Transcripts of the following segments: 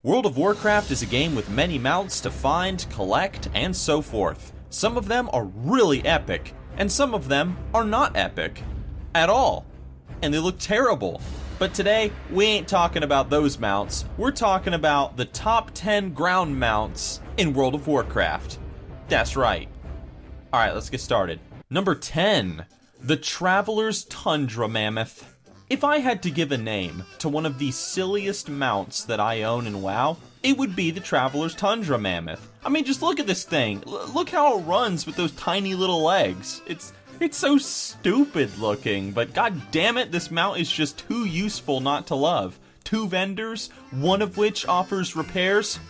World of Warcraft is a game with many mounts to find, collect, and so forth. Some of them are really epic, and some of them are not epic at all, and they look terrible. But today, we ain't talking about those mounts, we're talking about the top 10 ground mounts in World of Warcraft. That's right. Alright, let's get started. Number 10, the Traveler'S Tundra Mammoth. If I had to give a name to one of the silliest mounts that I own in WoW, it would be the Traveler'S Tundra Mammoth. I mean, just look at this thing. Look how it runs with those tiny little legs. It's so stupid looking, but god damn it, this mount is just too useful not to love. 2 vendors, one of which offers repairs.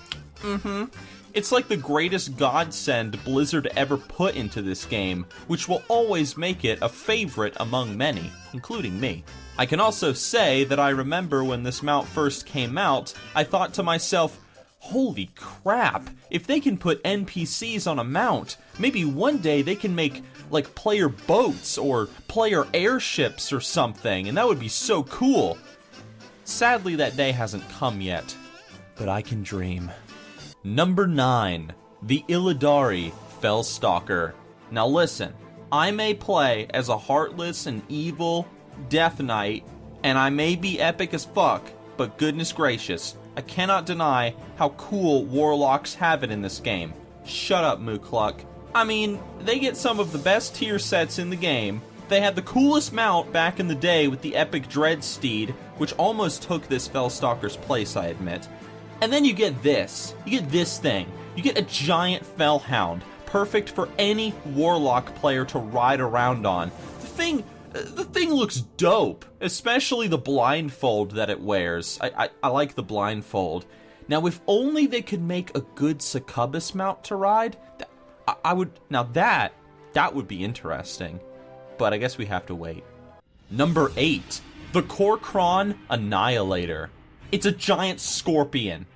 It's like the greatest godsend Blizzard ever put into this game, which will always make it a favorite among many, including me. I can also say that I remember when this mount first came out, I thought to myself, holy crap, if they can put NPCs on a mount, maybe one day they can make, like, player boats or player airships or something, and that would be so cool. Sadly, that day hasn't come yet, but I can dream. Number 9, the ILLIDARI FELSTALKER. Now listen, I may play as a heartless and evil Death Knight, and I may be epic as fuck, but goodness gracious, I cannot deny how cool warlocks have it in this game. Shut up, Mookluck. I mean, they get some of the best tier sets in the game. They had the coolest mount back in the day with the epic Dread Steed, which almost took this Felstalker's place, I admit. And then you get this. You get this thing. You get a giant Fellhound, perfect for any warlock player to ride around on. The thing looks dope, especially the blindfold that it wears. I like the blindfold. Now, if only they could make a good succubus mount to ride, I would. Now that would be interesting. But I guess we have to wait. Number 8, the KOR'KRON Annihilator. It's a giant scorpion.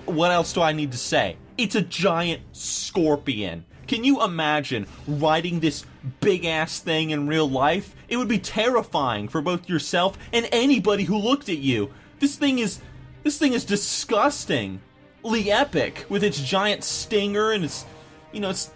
What else do I need to say? It's a giant scorpion. Can you imagine riding this big-ass thing in real life? It would be terrifying for both yourself and anybody who looked at you. This thing is disgustingly epic with its giant stinger and its, you know, it's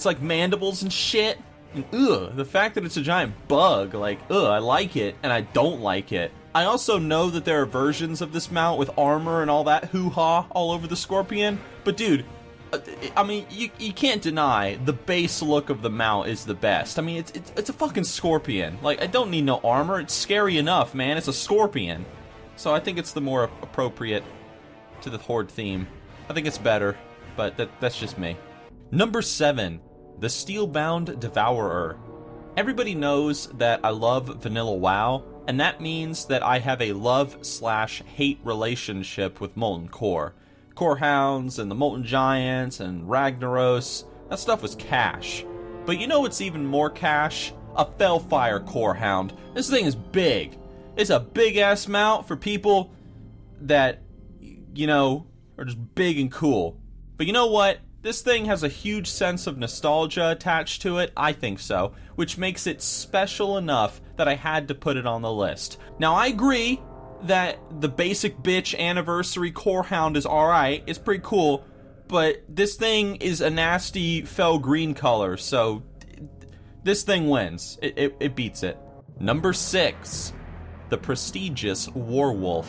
like mandibles and shit. And the fact that it's a giant bug, like, I like it and I don't like it. I also know that there are versions of this mount with armor and all that hoo-ha all over the scorpion, but dude, I mean, you can't deny the base look of the mount is the best. I mean, it's a fucking scorpion. Like, I don't need no armor. It's scary enough, man. It's a scorpion. So I think it's the more appropriate to the Horde theme. I think it's better, but that's just me. Number 7, the STEELBOUND DEVOURER. Everybody knows that I love vanilla WoW, and that means that I have a love/hate relationship with Molten Core. Core Hounds and the Molten Giants and Ragnaros, that stuff was cash. But you know what's even more cash? A Felfire Core Hound. This thing is big. It's a big-ass mount for people that, you know, are just big and cool. But you know what? This thing has a huge sense of nostalgia attached to it, I think so, which makes it special enough that I had to put it on the list. Now, I agree that the basic bitch anniversary Core Hound is alright, it's pretty cool, but this thing is a nasty fell green color, so this thing wins. It beats it. Number 6, the prestigious Warwolf.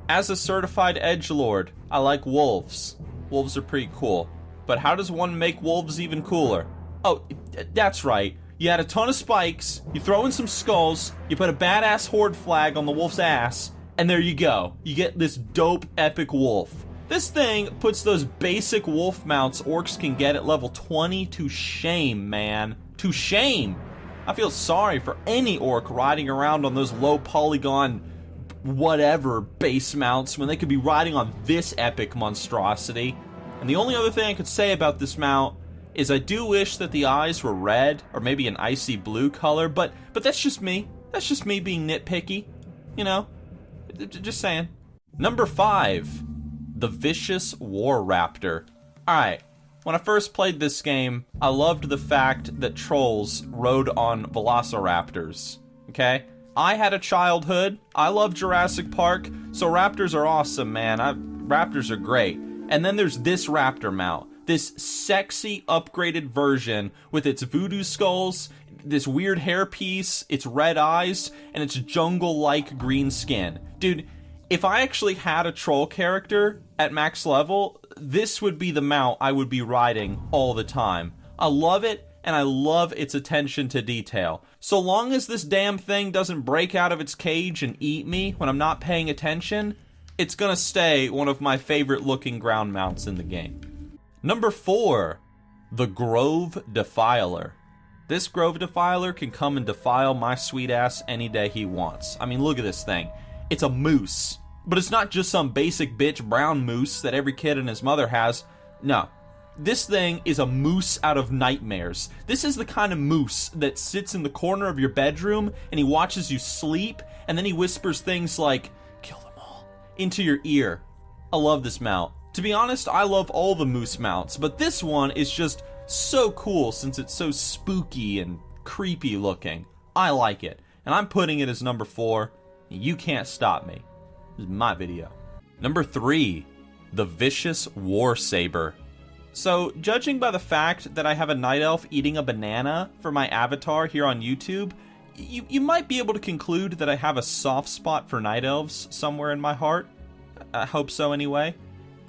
As a certified edgelord, I like wolves. Wolves are pretty cool. But how does one make wolves even cooler? Oh, that's right. You add a ton of spikes, you throw in some skulls, you put a badass horde flag on the wolf's ass, and there you go. You get this dope epic wolf. This thing puts those basic wolf mounts orcs can get at level 20 to shame, man. To shame! I feel sorry for any orc riding around on those low polygon whatever base mounts when they could be riding on this epic monstrosity. And the only other thing I could say about this mount is I do wish that the eyes were red or maybe an icy blue color, but that's just me. That's just me being nitpicky, you know? Just saying. Number 5, the Vicious War Raptor. Alright, when I first played this game, I loved the fact that trolls rode on velociraptors, okay? I had a childhood, I love Jurassic Park, so raptors are awesome, man. Raptors are great. And then there's this Raptor mount. This sexy upgraded version with its voodoo skulls, this weird hairpiece, its red eyes, and its jungle-like green skin. Dude, if I actually had a troll character at max level, this would be the mount I would be riding all the time. I love it, and I love its attention to detail. So long as this damn thing doesn't break out of its cage and eat me when I'm not paying attention, it's gonna stay one of my favorite looking ground mounts in the game. Number 4, the Grove Defiler. This Grove Defiler can come and defile my sweet ass any day he wants. I mean, look at this thing. It's a moose. But it's not just some basic bitch brown moose that every kid and his mother has. No. This thing is a moose out of nightmares. This is the kind of moose that sits in the corner of your bedroom and he watches you sleep and then he whispers things like, "Kill them all," into your ear. I love this mount. To be honest, I love all the moose mounts, but this one is just so cool since it's so spooky and creepy looking. I like it, and I'm putting it as number 4. You can't stop me. This is my video. Number 3, the Vicious WARSABER. So, judging by the fact that I have a night elf eating a banana for my avatar here on YouTube, you might be able to conclude that I have a soft spot for night elves somewhere in my heart. I hope so anyway.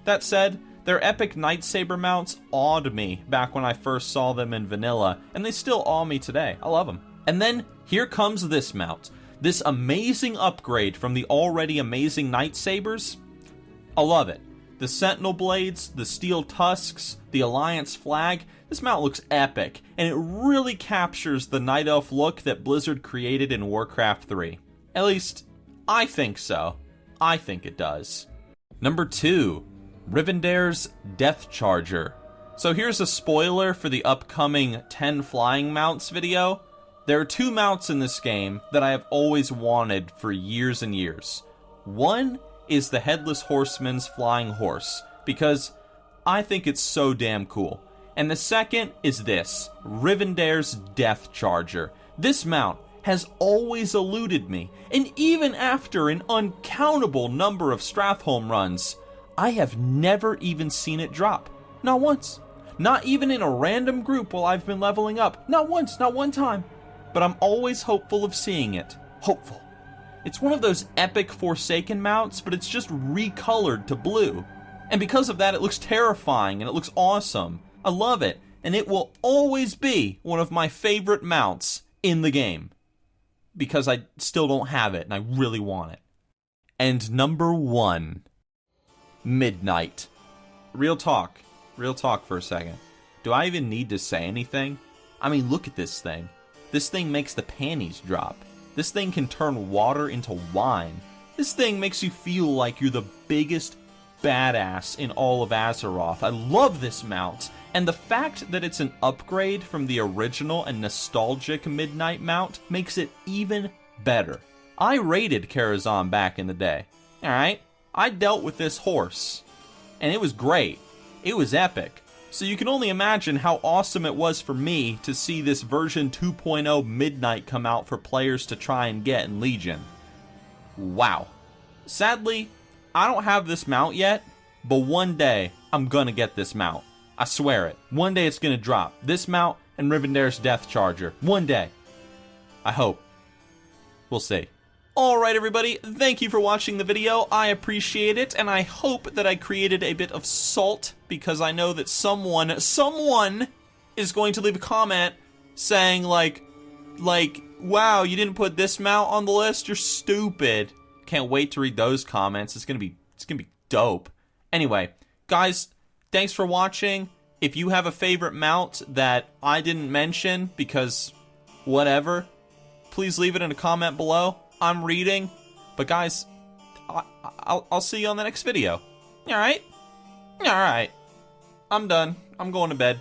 That said, their epic Nightsaber mounts awed me back when I first saw them in vanilla, and they still awe me today. I love them. And then, here comes this mount. This amazing upgrade from the already amazing Nightsabers. I love it. The Sentinel Blades, the Steel Tusks, the Alliance Flag. This mount looks epic, and it really captures the Night Elf look that Blizzard created in Warcraft 3. At least, I think so. I think it does. Number 2, RIVENDARE'S DEATHCHARGER. So here's a spoiler for the upcoming 10 flying mounts video. There are 2 mounts in this game that I have always wanted for years and years. One is the Headless Horseman's flying horse, because I think it's so damn cool. And the second is this, RIVENDARE'S DEATHCHARGER. This mount has always eluded me, and even after an uncountable number of Stratholme runs, I have never even seen it drop. Not once. Not even in a random group while I've been leveling up. Not once, not one time. But I'm always hopeful of seeing it. Hopeful. It's one of those epic Forsaken mounts, but it's just recolored to blue. And because of that, it looks terrifying and it looks awesome. I love it, and it will always be one of my favorite mounts in the game. Because I still don't have it, and I really want it. And number 1, Midnight. Real talk for a second. Do I even need to say anything? I mean, look at this thing. This thing makes the panties drop. This thing can turn water into wine. This thing makes you feel like you're the biggest badass in all of Azeroth. I love this mount. And the fact that it's an upgrade from the original and nostalgic Midnight mount makes it even better. I raided Karazhan back in the day. Alright? I dealt with this horse. And it was great. It was epic. So you can only imagine how awesome it was for me to see this version 2.0 Midnight come out for players to try and get in Legion. Wow. Sadly, I don't have this mount yet, but one day I'm gonna get this mount. I swear it. One day it's gonna drop. This mount and RIVENDARE'S DEATHCHARGER. One day. I hope. We'll see. Alright everybody, thank you for watching the video. I appreciate it, and I hope that I created a bit of salt, because I know that someone is going to leave a comment saying like, wow, you didn't put this mount on the list? You're stupid. Can't wait to read those comments. It's gonna be dope. Anyway, guys, thanks for watching. If you have a favorite mount that I didn't mention because whatever, please leave it in a comment below. I'm reading. But guys, I'll see you on the next video. Alright? Alright. I'm done. I'm going to bed.